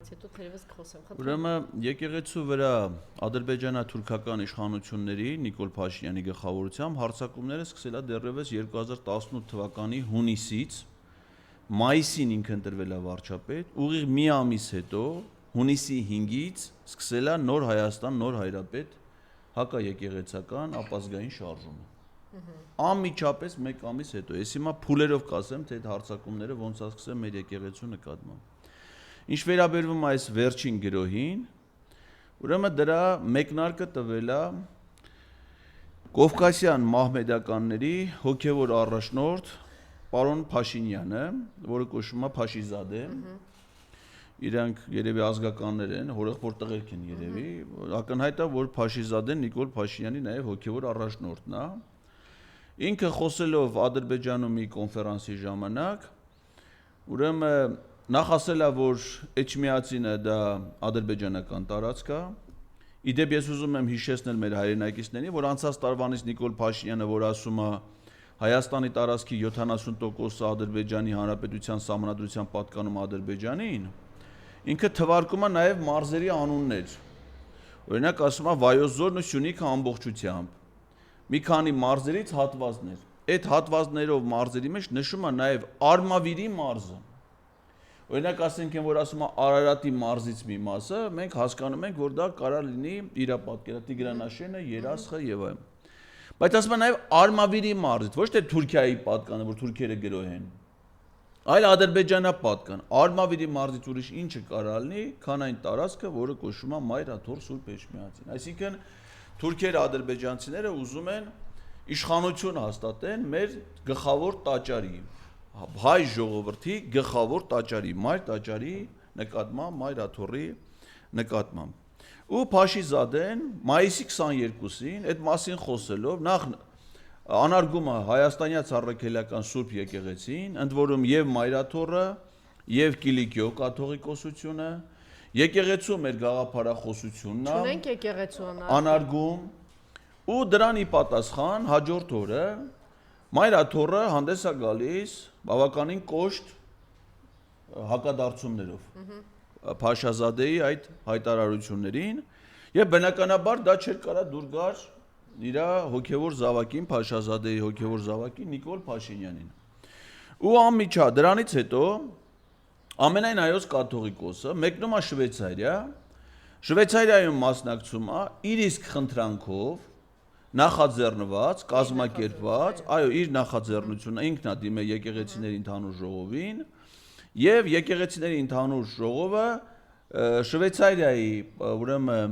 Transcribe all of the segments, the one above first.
դրանից հետո թերևս կխոսեմ, խնդրում։ Ուրեմն եկեղեցու վրա ադրբեջանա-թուրքական իշխանությունների Նիկոլ Փաշինյանի գլխավորությամբ հարձակումները սկսել է դեռևս 2018 թվականի հունիսից, մայիսին ինքը ընտրվել է վարչապետ, ուղիղ մի ամիս հետո հունիսի 5-ից սկսել է նոր Հայաստան, նոր հայրապետ հակաեկեղեցական ապազգային շարժումը։ Անմիջապես մեկ ամիս հետո, ես հիմա փուլերով կասեմ, թե այդ հարձակումները ոնց է սկսել մեր եկեղեցու նկատմամբ։ Ինչ վերաբերվում է այս վերջին գրոհին, ուրեմն դրա մեկնարկը տվել է Կովկասյան մահմեդականների հոգևոր առաջնորդ պարոն Փաշինյանը, որը կոչվում է Փաշիզադե, իրանք երևի ազգականներ են, հորեղբոր տղերք են երևի, ակնհայտ է, որ Փաշիզադեն Նիկոլ Փաշինյանի նաև հոգևոր առաջնորդն է։ Ինքը խոսելով Ադրբեջանում մի կոնֆերանսի ժամանակ, ուրեմն նախ ասել է, որ Էջմիածինը դա ադրբեջանական տարածք է։ Իդեպ ես ուզում եմ հիշեցնել մեր հայրենակիցներին, որ անցած տարվանից Նիկոլ Փաշինյանը, որ ասում է Հայաստանի տարածքի 70%-ը Ադրբեջանի Հանրապետության Սահմանադրության պատկանում Ադրբեջանին, ինքը թվարկում է նաև մարզերի անուններ։ Օրինակ ասում է Վայոց ձորն ու Սյունիքը ամբողջությամբ։ Մի քանի մարզերից հատվածներ։ Այդ հատվածներով մարզերի մեջ նշում է նաև Արմավիրի մարզը։ Օրինակ ասենք են, որ ասում է Արարատի մարզից մի մասը, մենք հասկանում ենք, որ դա կարող լինի իր պատկերը Տիգրանաշենը, Երասխը եւ այլն։ Բայց ասում է նաև Արմավիրի մարզից, ոչ թե Թուրքիայի պատկանը, որ թուրքերը գրոհ են, այլ ադրբեջանապատկան։ Արմավիրի մարզից ուրիշ ինչը կարող լինի, քան այն տարածքը, որը կոչվում է Մայր Աթոռ Սուրբ Էջմիածին։ Այսինքն թուրքերը ադրբեջանցիները ուզում են իշխանություն հաստատեն մեր գլխավոր տաճարի, հայ ժողովրդի գլխավոր տաճարի, Մայր տաճարի նկատմամբ, Մայր Աթոռի նկատմամբ։ Ու Փաշիզադեն մայիսի 22-ին այդ մասին խոսելով նախ անարգում է հայաստանյաց առաքելական Սուրբ եկեղեցին, ընդ որում եւ Մայր Աթոռը, եւ Կիլիկիո կաթողիկոսությունը, եկեղեցու մեր գաղափարախոսությունն է։ Չունենք եկեղեցու անարգում ու դրան ի պատասխան հաջորդ օրը Մայր Աթոռը հանդես է գալիս բավականին կոշտ հակադարձումներով Փաշազադեի այդ հայտարարություններին եւ բնականաբար դա չէր կարա դուր գար իր հոգևոր զավակին Փաշազադեի հոգևոր զավակին Նիկոլ Փաշինյանին։ Ու անմիջա դրանից հետո ամենայն հայոց կաթողիկոսը մեկնում է Շվեյցարիա, Շվեյցարիայում մասնակցում է իր իսկ խնդրանքով նախաձեռնված, կազմակերպված, այո, իր նախաձեռնությունը ինքն է դիմել եկեղեցիների ընդհանուր ժողովին, եւ եկեղեցիների ընդհանուր ժողովը Շվեյցարիայի ուրեմն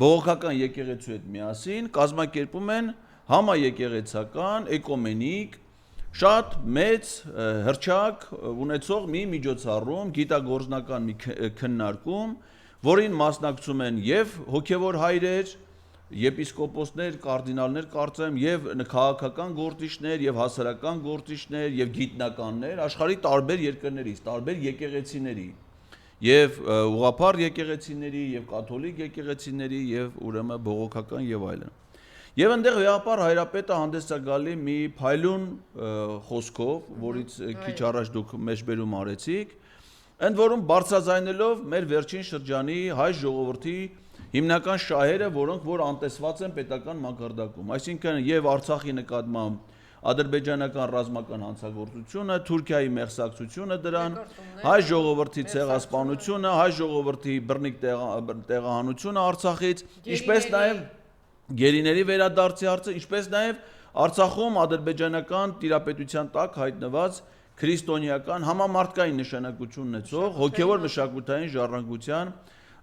բողոքական եկեղեցու հետ միասին կազմակերպում են համաեկեղեցական էկոմենիկ շատ մեծ հռչակ ունեցող մի միջոցառում, գիտագործնական մի քննարկում, որին մասնակցում են եւ հոգեվոր հայրեր, եպիսկոպոսներ, կարդինալներ կարծեմ, եւ քաղաքական գործիչներ, եւ հասարակական գործիչներ, եւ գիտնականներ աշխարհի տարբեր երկրներից, տարբեր եկեղեցիների, եւ ուղղափառ եկեղեցիների, եւ կաթոլիկ եկեղեցիների, եւ ուրեմն բողոքական եւ այլն։ Եվ այնտեղ վեհապար հայրապետը հանդես է գալի մի փայլուն խոսքով, որից քիչ առաջ դուք մեջբերում արեցիք, ընդ որում բարձրաձայնելով մեր վերջին շրջանի հայ ժողովրդի հիմնական շահերը, որոնք որ անտեսված են պետական մակարդակում, այսինքն եւ Արցախի նկատմամբ ադրբեջանական ռազմական հանցագործությունը, Թուրքիայի մեղսակցությունը դրան, հայ ժողովրդի ցեղասպանությունը, հայ ժողովրդի բռնիկ տեղահանությունը Արցախից, ինչպես նաեւ գերիների վերադարձի հարցը, ինչպես նաև Արցախում ադրբեջանական տիրապետության տակ հայտնված քրիստոնեական համամարտկային նշանակություն ունեցող հոգևոր մշակութային ժառանգության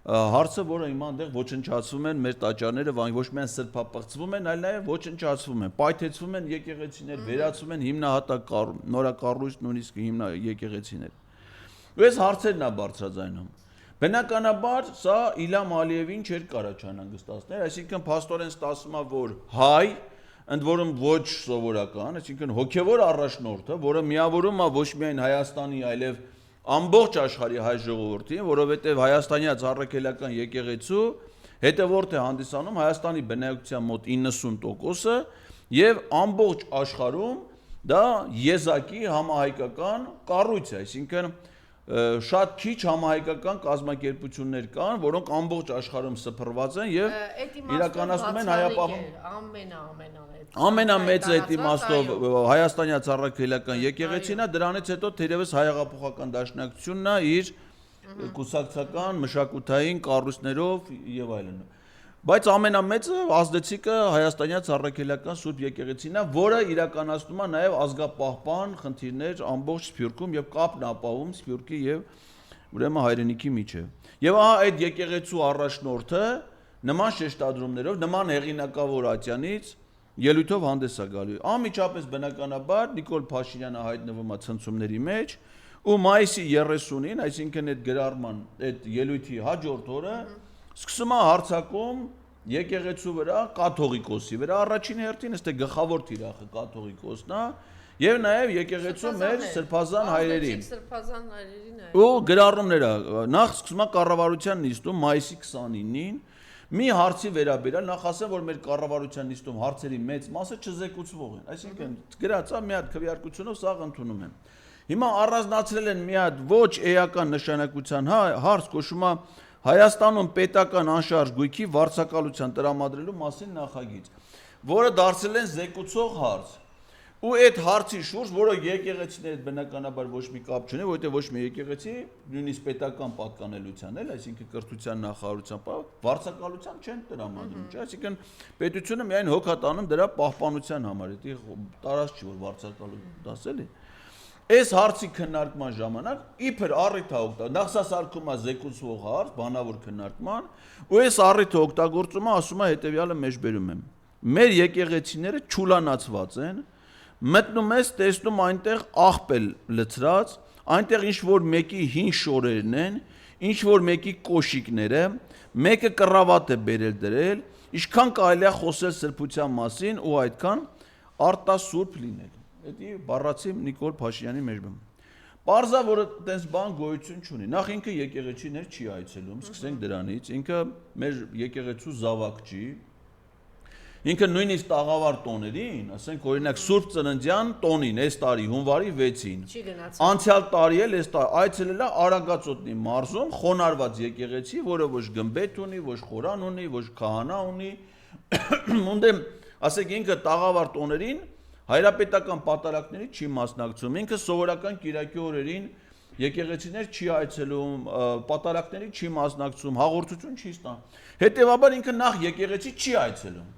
հարցը, որը հիմա այնտեղ ոչնչացվում են մեր տաճարները, ոչ միայն սրբապղծվում են, այլ նաև ոչնչացվում են, պայթեցվում են եկեղեցիներ, վերացվում են հիմնահատակ նորակառույց նույնիսկ եկեղեցիներ։ Ու այս հարցերն է բարձրաձայնում։ Բնականաբար սա Իլհամ Ալիևին չէր կարա չանհանգստացնել, այսինքն փաստորեն ստացվում է, որ հայ, ընդ որում ոչ սովորական, այսինքն հոգևոր առաջնորդը, որը միավորում է ոչ միայն Հայաստանի, այլև ամբողջ աշխարհի հայ ժողովրդին, որովհետև հայաստանյաց առաքելական եկեղեցու հետևորդ է հանդիսանում Հայաստանի բնակչության մոտ 90%-ը եւ ամբողջ աշխարհում դա եզակի համահայկական կառույց է, այսինքն շատ քիչ համահայկական կազմակերպություններ կան, որոնք ամբողջ աշխարհում սփռված են եւ իրականացնում են հայապահում ամենամեծը այդ իմաստով հայաստանյա ծառայելական եկեղեցին է, դրանից հետո թերևս հայ-հեղափոխական դաշնակցությունն է իր կուսակցական մշակութային կառույցներով եւ այլն։ Բայց ամենամեծը ազդեցիկը հայաստանյա ծառայելական Սուրբ եկեղեցին է, որը իրականացնում է նաև ազգապահպան խնդիրներ ամբողջ Սփյուռքում եւ կապն ապահովում Սփյուռքի եւ ուրեմն հայրենիքի միջեւ։ Եվ ահա այդ եկեղեցու առաջնորդը նման շեշտադրումներով, նման հեղինակավոր ատյանից ելույթով հանդես է գալու։ Անմիջապես բնականաբար Նիկոլ Փաշինյանը հայտնվում է ցնցումների մեջ ու մայիսի 30-ին, այսինքն այդ գրառման այդ ելույթի հաջորդ օրը սկսում է հարձակում եկեղեցու վրա կաթողիկոսի վրա առաջին հերթին, ըստ գլխավոր թիրախը կաթողիկոսն է եւ նաեւ եկեղեցու մեր սրբազան հայրերին։ Ու գրառումները նախ սկսում է կառավարության նիստում մայիսի 29-ին մի հարցի վերաբերյալ նախ ասեմ, որ մեր կառավարության նիստում հարցերի մեծ մասը չզեկուցվող են, այսինքն գրած է մի հատ քվեարկությունով սաղ ընդունում են։ Հիմա առանձնացրել են մի հատ ոչ էական նշանակության հարց, կոչվում է Հայաստանում պետական անշարժ գույքի վարձակալության տրամադրելու մասին նախագիծ, որը դարձել են զեկուցող հարց։ Ու այդ հարցի շուրջ, որը եկեղեցիների բնականաբար ոչ մի կապ չունի, որովհետև ոչ մի եկեղեցի նույնիսկ պետական պատկանելության էլ, այսինքն կրթության նախարարության վարձակալության չեն տրամադրում, չէ՞, այսինքն պետությունը միայն հոգ է տանում դրա պահպանության համար, դա տարած չի որ վարձակալություն դասել է։ Այս հարցի քննարկման ժամանակ իբր առիթ է օգտագործում, նախ սա սարքում է զեկուցող հարց, բանավոր քննարկման, ու այս առիթը օգտագործում է, ասում է հետևյալը մեջբերում եմ։ Մեր եկեղեցիները չուլանացված են, մտնում ես, տեսնում այնտեղ աղբել լցրած, այնտեղ ինչ որ մեկի հին շորերն են, ինչ որ մեկի կոշիկները, մեկը կռավատ է բերել դրել, ինչքան կարելի է խոսել սրբության մասին ու այդքան արտասուրբ լինել։ Դա բառացի Նիկոլ Փաշինյանի մեջբերում։ Պարզա, որ այդպես բան գոյություն չունի։ Նախ ինքը եկեղեցիներ չի այցելում, սկսենք դրանից, ինքը մեր եկեղեցու զավակ չի։ Ինքը նույնիսկ տաղավար տոներին, ասենք օրինակ Սուրբ Ծննդյան տոնին, այս տարի հունվարի 6-ին։ Անցյալ տարի էլ այս տարի այցելել է Արագածոտնի մարզում խոնարհված եկեղեցի, որը ոչ գմբեթ ունի, ոչ խորան ունի, ոչ քահանա ունի։ Ունդեմ, ասենք ինքը տաղավար տոներին հայրապետական պատարակների չի մասնակցում, ինքը սովորական կիրակի օրերին եկեղեցիներ չի այցելում, պատարակների չի մասնակցում, հաղորդություն չի ստանում։ Հետևաբար ինքը նախ եկեղեցի չի այցելում։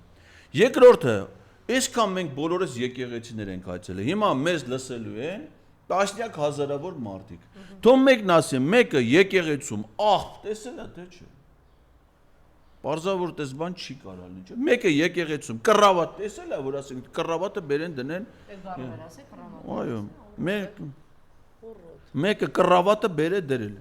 Երկրորդը, այսքան մենք բոլորս եկեղեցիներ ենք այցելել։ Հիմա մեզ լսելու են տասնյակ հազարավոր մարդիկ։ Թող մեկն ասի, մեկը եկեղեցում աղբ տեսել է, թե չէ։ Պարզա որ տես բան չի կարալ ինչ։ Մեկը եկեղեցում կռավատ տեսել է, որ ասենք կռավատը բերեն դնեն։ Այո, մեկը կռավատը բերե դրել։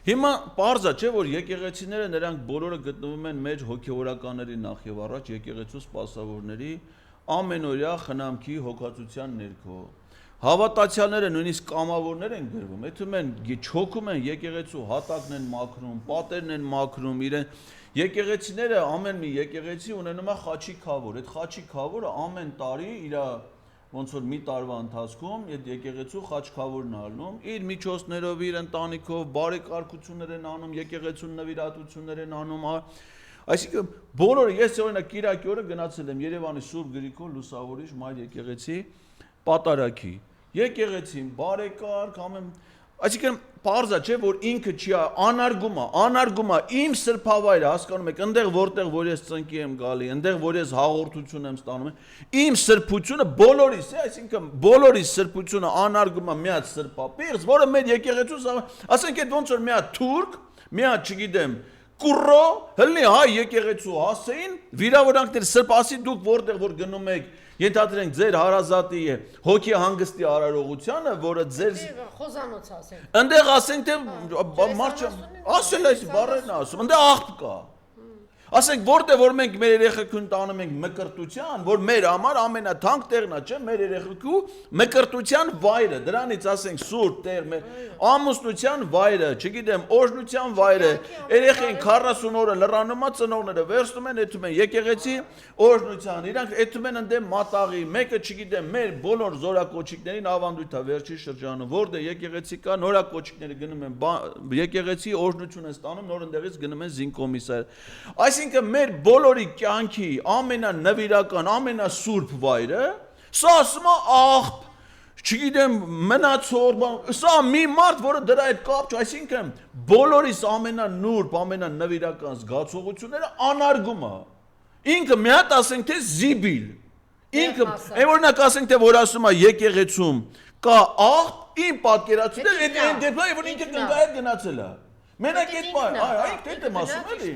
Հիմա պարզա չէ որ եկեղեցիները նրանք բոլորը գտնվում են մեր հոգևորականների նախ եւ առաջ եկեղեցու սպասավորների ամենօրյա խնամքի հոգացության ներքո։ Հավատացյալները նույնիսկ կամավորներ են գրվում, այդում են չոքում են եկեղեցու հատակն են մաքրում, պատերն են մաքրում, իրեն եկեղեցիները ամեն մի եկեղեցի ունենում է խաչի քավոր, այդ խաչի քավորը ամեն տարի իր ոնց որ մի տարվա ընթացքում այդ եկեղեցու խաչքավորն ալնում, իր միջոցներով, իր ընտանիքով բարեկարգություններ են անում, եկեղեցուն նվիրատություններ են անում, այսինքն բոլորը ես օրինակ կիրակի օրը գնացել եմ Երևանի Սուրբ Գրիգոր Լուսավորիչ Մայր եկեղեցի պատարակի, եկեղեցին բարեկարգ ամեն, այսինքն պարզա չէ որ ինքը չի անարգում է իմ սրբավայրը հասկանում եք այնտեղ որտեղ որ ես ծնկի եմ գալի այնտեղ որ ես հաղորդություն եմ ստանում իմ սրբությունը բոլորիս է այսինքն բոլորիս սրբությունը անարգում է մի հատ սրբապիղծ որը մեր եկեղեցուց ասենք այդ ոնց որ մի հատ թուրք մի հատ չգիտեմ կուրո հլնի հայ եկեղեցու հասեին վիրավորանքներ սրբասի դուք որտեղ որ գնում եք Ենթադրենք ձեր հարազատի հոգի հանգստի արարողությանը, որը ձեր խոզանոց ասենք։ Այնտեղ ասենք թե մարդ ասել այս բառերն ասում, այնտեղ աղբ կա։ Ասենք որտեղ որ մենք մեր երեխեքուն տանում ենք մկրտության, որ մեր համար ամենաթանկ տեղն է, չէ՞, մեր երեխեքու մկրտության վայրը, դրանից ասենք սուրբ տեղ, մեր ամուսնության վայրը, չգիտեմ, օրհնության վայրը, երեխային 40 օրը լրանումա ծնողները վերցնում են, եթում են եկեղեցի օրհնության, իրանք եթում են ընդդեմ մատաղի, մեկը չգիտեմ, մեր բոլոր զորակոչիկներին ավանդույթ է վերջի շրջանում, որտեղ եկեղեցի կա, նորակոչիկները գնում են եկեղեցի օրհնություն են ստանում, նոր ընդեղից գնում են զինկոմիսար։ Այսինքն մեր բոլորի կյանքի ամենանվիրական, ամենասուրբ վայրը, սա ասում է աղբ, չգիտեմ, մնացոր, սա մի մարդ, որը դրա հետ կապ չունի, այսինքն բոլորիս ամենանուրբ, ամենանվիրական զգացողությունները անարգում է։ Ինքը մի հատ ասենք թե զիբիլ, ինքը, այն օրինակ ասենք թե որ ասում է եկեղեցում կա աղբ, իմ պատկերացուցիչը այդ դեպքում որ ինքը կնգա հետ գնացել է։ Մենակ այդ պահին, ինքը դե եմ ասում էլի,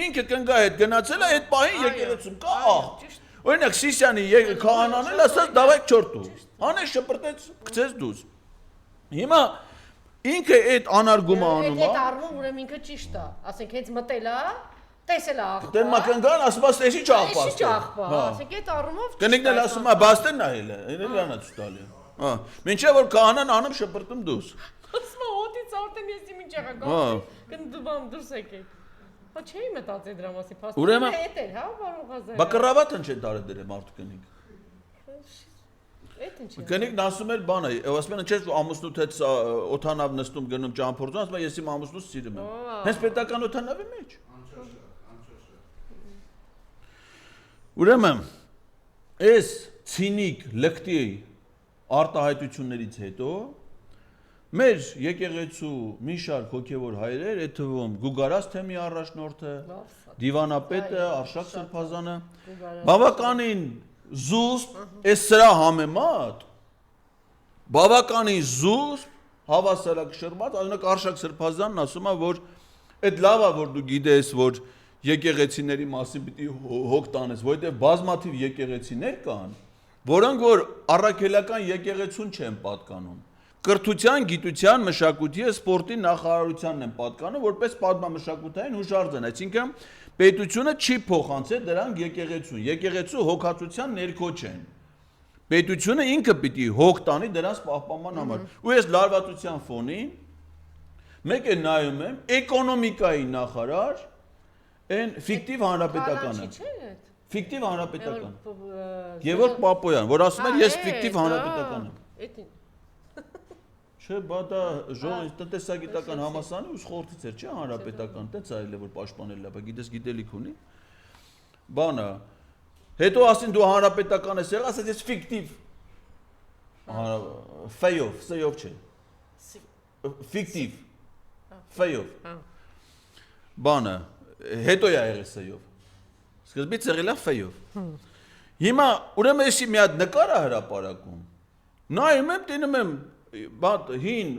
ինքը կնգա հետ գնացել է, այդ պահին եկեղեցում կա աղբ։ Օրինակ Սիսյանի քահանան էլ ասաց դավայ չորտու։ Անես շպրտեց, գցեց դուս։ Հիմա ինքը այդ անարգումը անում է։ Այդ առնում ուրեմն ինքը ճիշտ է, ասենք հենց մտել է, տեսել է աղբը։ Դեն մակնգան ասում է էսի չաղբա։ Էսի չաղբա, ասենք այդ առումով կնիկն էլ ասում է բաստեն նայել է, էլի լանա ցույց տալի։ Մինչև որ քահանան անում շպրտում դուս։ Ասում է օդից արդեն ես իմ ինչ եղա գալի, կնդուբամ դուրս եկեք։ Հա չէի մտածել դրա մասի, փաստորեն էդ էր, հա, բարող Ղազարյան։ Բա կռավատն չէ տարել դրե մարդու կնիկ։ Էդ ինչ է։ Կնիկն ասում էր բանը, ասում են չէ ամուսնուց հետ օթանավ նստում գնում ճամփորդում, ասում է ես իմ ամուսնուց սիրում եմ։ Հենց պետական օթանավի մեջ։ Ուրեմն այս ցինիկ լկտի արտահայտություններից հետո մեր եկեղեցու մի շարք հոգևոր հայրեր, այդ թվում Գուգարաս թեմի առաջնորդը, դիվանապետը, Արշակ Սրբազանը, բավականին զուսպ, այս սրա համեմատ, բավականին զուսպ հավասարակշռված, օրինակ Արշակ Սրբազանն ասում է, որ այդ լավ է, որ դու գիտես, որ եկեղեցիների մասին պիտի հոգ տանես, որովհետև բազմաթիվ եկեղեցիներ կան, որոնք որ առաքելական եկեղեցուն չեն պատկանում։ Կրթության, գիտության, մշակույթի, սպորտի նախարարությանն են պատկանում, որպես պատմամշակութային հուշարձան, այսինքն պետությունը չի փոխանցել դրանք եկեղեցուն, եկեղեցու հոգացության ներքո չեն։ Պետությունը ինքը պիտի հոգ տանի դրանց պահպանման համար։ Ու ես լարվածության ֆոնին մեկ է նայում եմ էկոնոմիկայի նախարար այն ֆիկտիվ հանրապետականը։ Ֆիկտիվ հանրապետական։ Գևորգ Պապոյան, որ ասում էր ես ֆիկտիվ հանրապետական եմ։ Չէ, բա դա ժողովրդի տնտեսագիտական համալսարանի ուսխորտից էր, չէ, հանրապետական, տենց արել է որ պաշտպանել է, բա գիտես գիտելիք ունի։ Բանը, հետո ասին դու հանրապետական ես եղել, ասած ես ֆիկտիվ։ Ֆեյով, սեյով չէ։ Ֆիկտիվ։ Ֆեյով։ Բանը, հետո է եղել սեյով։ Սկզբից եղել է ֆեյով։ Հիմա ուրեմն էսի մի հատ նկար է հրապարակում։ Նայում եմ, տենում եմ հին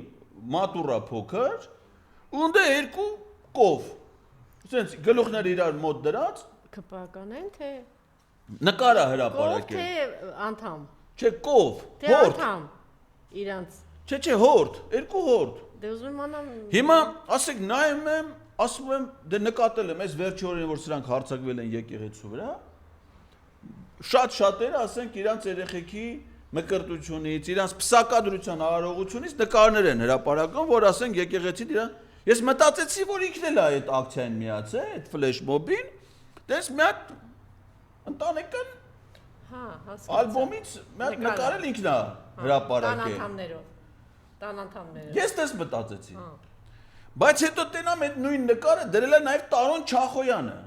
մատուրա փոքր, ունդ է երկու կով։ Սենց գլուխները իրար մոտ դրած։ ԿՊԱ-ական են թե նկար է հրապարակել։ Կով թե անդամ։ Չէ, կով, Թե հորդ։ անդամ։ Իրանց։ Չէ, հորդ, երկու հորդ։ Դե ուզում եմ անամ։ Հիմա ասեք նայում եմ, ասում եմ, դե նկատել եմ, այս վերջի օրերին որ սրանք հարձակվել են եկեղեցու վրա, շատ-շատերը ասենք իրանց երեխեքի մկրտությունից, իրանց փսակադրության արարողությունից նկարներ են հրապարակում, որ ասենք եկեղեցին իրան, ես մտածեցի, որ ինքն էլ է այդ ակցիային միացել, այդ ֆլեշմոբին, դες մի հատ ընտանեկան հա, հասկացա։ ալբոմից մի հատ նկարել ինքն է հրապարակել։ Տան անդամներով։ Ես դες մտածեցի։ Բայց հետո տենամ այդ նույն նկարը դրել է նաև Տարոն Չախոյանը։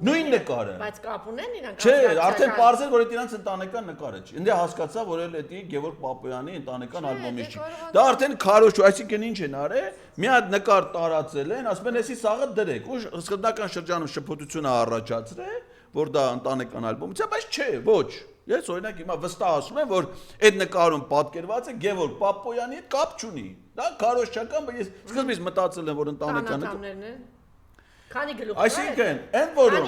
Նույն նկարը։ Բայց կապ ունեն իրանք։ Չէ, արդեն պարզել որ այդ իրանց ընտանեկան նկարը չի։ Ինձ հասկացա, որ էլ էդի Գևորգ Պապոյանի ընտանեկան ալբոմից չի։ Դա արդեն քարոշ, այսինքն ինչ են արել, մի հատ նկար տարածել են, ասում են, «Էսի սաղը դրեք»։ Ու սկզբնական շրջանում շփոթությունը առաջացրել, որ դա ընտանեկան ալբոմից է, բայց չէ, ոչ։ Ես օրինակ հիմա վստահ ասում եմ, որ այդ նկարում պատկերված է Գևորգ Պապոյանի հետ կապ չունի։ Դա քարոշչական, բայց ես սկզբից մտածել եմ, որ ընտանեկան է։ Քանի գլուխ։ Այսինքն, այն որում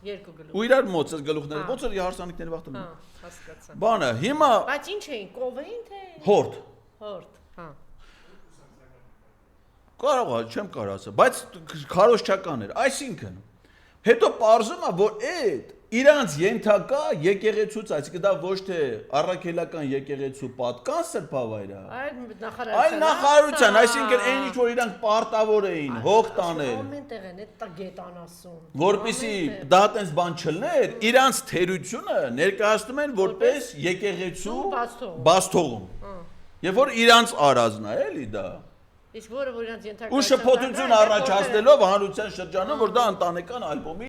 երկու գլուխ։ Ու իրար մոց այս գլուխները, ոնց որ հարսանիքների վախտում։ Հա, հասկացա։ Բանը, հիմա Բայց ինչ էին, կով էին թե հորդ։ հորդ, հա։ Կարող է, չեմ կարող ասել, բայց քարոշչական էր։ Այսինքն, Հետո պարզում է, որ այդ իրանց ենթակա եկեղեցուց, այսինքն դա ոչ թե առաքելական եկեղեցու պատկան սրբավայր է, այլ նախարարության, այսինքն այն ինչ որ իրանք պարտավոր էին հող տանել, ամեն տեղ են այդ գետան ասում, որպեսի դա այտենց բան չլներ, իրանց թերությունը ներկայացնում են որպես եկեղեցու բացթողում, եւ որ իրանց արածն է, էլի դա։ Իսկ որը որ իրանց ենթակա Ու շփոթություն առաջացնելով հանրության շրջանում, որ դա ընտանեկան ալբոմի